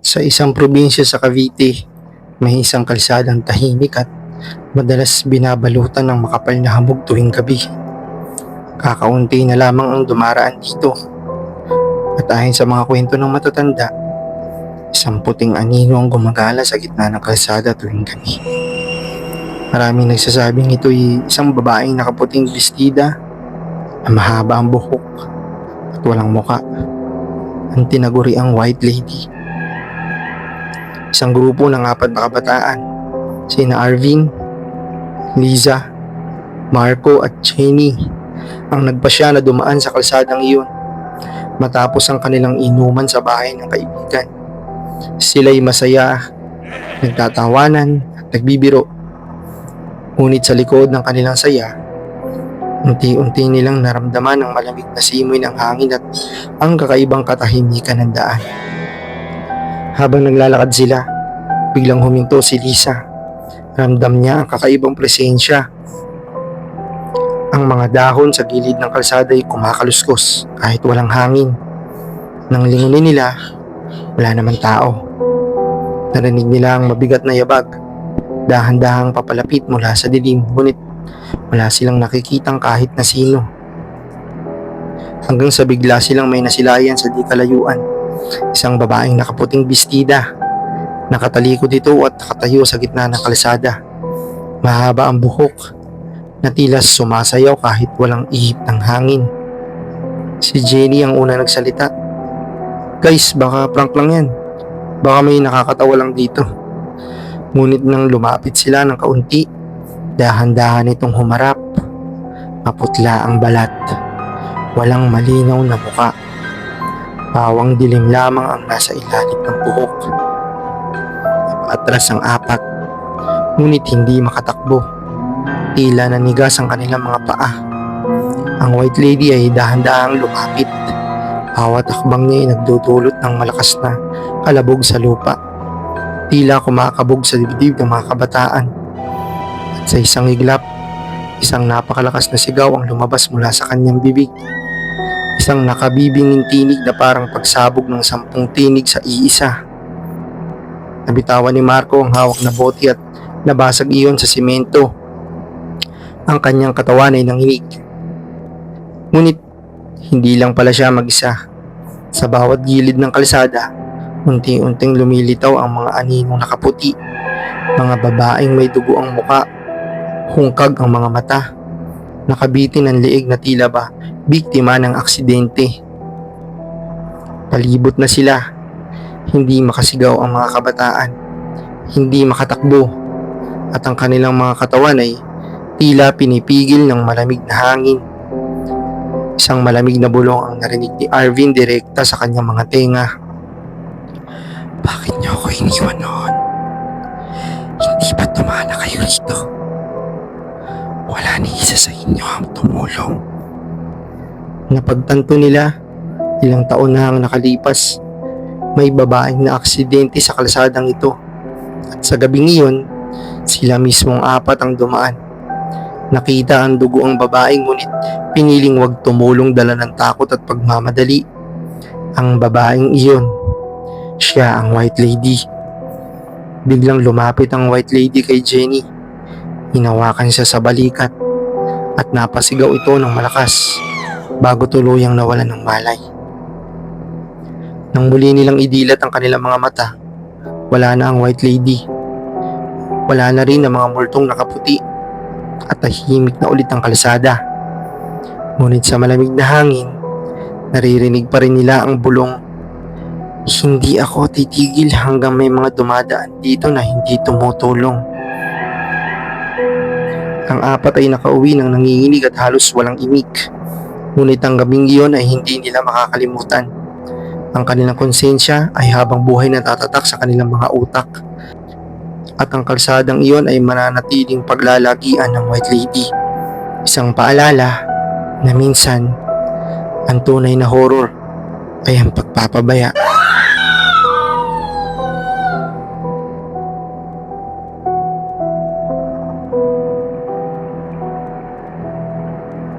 Sa isang probinsya sa Cavite, may isang kalsadang tahimik at madalas binabalutan ng makapal na hamog tuwing gabi. Kakaunti na lamang ang dumaraan dito at ayon sa mga kwento ng matatanda, isang puting anino ang gumagala sa gitna ng kalsada tuwing gabi. Maraming nagsasabing ito'y isang babaeng nakaputing bestida na mahaba ang buhok at walang muka, ang tinaguri ang White Lady. Isang grupo ng 4 na kabataan, sina Arvin, Liza, Marco at Jenny, ang nagpasya na dumaan sa kalsadang iyon matapos ang kanilang inuman sa bahay ng kaibigan. Sila'y masaya, nagtatawanan at nagbibiro. Ngunit sa likod ng kanilang saya, unti-unti nilang naramdaman ang malamig na simoy ng hangin at ang kakaibang katahimikan ng daan. Habang naglalakad sila, biglang huminto si Lisa. Ramdam niya ang kakaibang presensya. Ang mga dahon sa gilid ng kalsada ay kumakaluskos kahit walang hangin. Nang lingunin nila, wala naman tao. Narinig nila ang mabigat na yabag, dahan-dahang papalapit mula sa dilim, ngunit wala silang nakikitang kahit na sino. Hanggang sa bigla silang may nasilayan sa di kalayuan. Isang babaeng nakaputing bestida. Nakatalikod ito at nakatayo sa gitna ng kalsada. Mahaba ang buhok na tila sumasayaw kahit walang ihip ng hangin. Si Jenny ang una nagsalita. "Guys, baka prank lang yan. Baka may nakakatawa lang dito." Ngunit nang lumapit sila ng kaunti, dahan-dahan itong humarap. Maputla ang balat. Walang malinaw na muka. Pawang dilim lamang ang nasa ilalim ng buhok. Atras ang 4, ngunit hindi makatakbo. Tila nanigas ang kanilang mga paa. Ang White Lady ay dahan-dahang lumapit. Bawat hakbang niya ay nagdudulot ng malakas na kalabog sa lupa. Tila kumakabog sa dibdib ng mga kabataan. At sa isang iglap, isang napakalakas na sigaw ang lumabas mula sa kanyang bibig. Isang nakabibinging tinig na parang pagsabog ng 10 tinig sa iisa. Nabitawan ni Marco ang hawak na bote at nabasag iyon sa simento. Ang kanyang katawan ay nanginig. Ngunit hindi lang pala siya mag-isa. Sa bawat gilid ng kalsada, unti-unting lumilitaw ang mga aninong nakaputi. Mga babaeng may dugo ang muka, hungkag ang mga mata, nakabitin ang liig na tila ba biktima ng aksidente. Palibot na sila. Hindi makasigaw ang mga kabataan, hindi makatakbo, at ang kanilang mga katawan ay tila pinipigil ng malamig na hangin. Isang malamig na bulong ang narinig ni Arvin direkta sa kanyang mga tenga. "Bakit niyo ako iniwan noon? Hindi ba tumana kayo rito? Wala ni isa sa inyo ang tumulong." Napagtanto nila, ilang taon na ang nakalipas, may babaeng na aksidente sa kalsadang ito. At sa gabing iyon, sila mismong 4 ang dumaan. Nakita ang dugo ang babae, ngunit piniling wag tumulong dala ng takot at pagmamadali. Ang babaeng iyon, siya ang White Lady. Biglang lumapit ang White Lady kay Jenny. Hinawakan siya sa balikat at napasigaw ito ng malakas bago tuluyang nawalan ng malay. Nang muli nilang idilat ang kanilang mga mata, wala na ang White Lady. Wala na rin ang mga multong nakaputi at tahimik na ulit ang kalsada. Ngunit sa malamig na hangin, naririnig pa rin nila ang bulong, "Hindi ako titigil hanggang may mga dumadaan dito na hindi tumutulong." Ang 4 ay nakauwi ng nanginginig at halos walang imik. Ngunit ang gabing iyon ay hindi nila makakalimutan. Ang kanilang konsensya ay habang buhay na tatatak sa kanilang mga utak. At ang kalsadang iyon ay mananatiling paglalagian ng White Lady. Isang paalala na minsan, ang tunay na horror ay ang pagpapabaya.